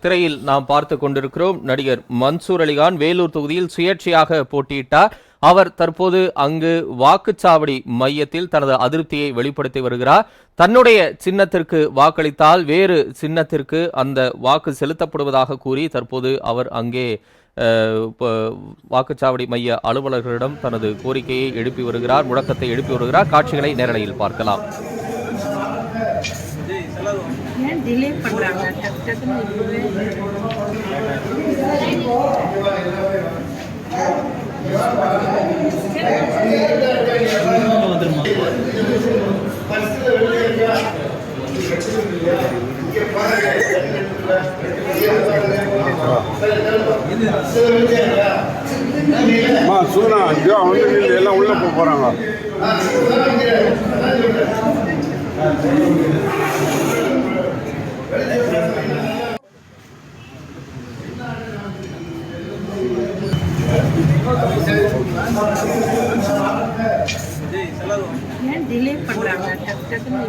திரையில் நாம் பார்த்து கொண்டிருக்கிறோம். நடிகர் மன்சூர் அலிகான் வேலூர் தொகுதியில் சுயேட்சையாக போட்டியிட்டார். அவர் தற்போது அங்கு வாக்குச்சாவடி மையத்தில் தனது அதிருப்தியை வெளிப்படுத்தி வருகிறார். தன்னுடைய சின்னத்திற்கு வாக்களித்தால் வேறு சின்னத்திற்கு அந்த வாக்கு செலுத்தப்படுவதாக கூறி தற்போது அவர் அங்கே வாக்குச்சாவடி மைய அலுவலர்களிடம் தனது கோரிக்கையை எழுப்பி வருகிறார், முழக்கத்தை எழுப்பி வருகிறார். காட்சிகளை நேரலையில் பார்க்கலாம். ஏன் டிலே பண்றாங்க? சூனா எல்லாம் உள்ள போறாங்க. ஏன் டிலே பண்றாங்க? டக்குன்னு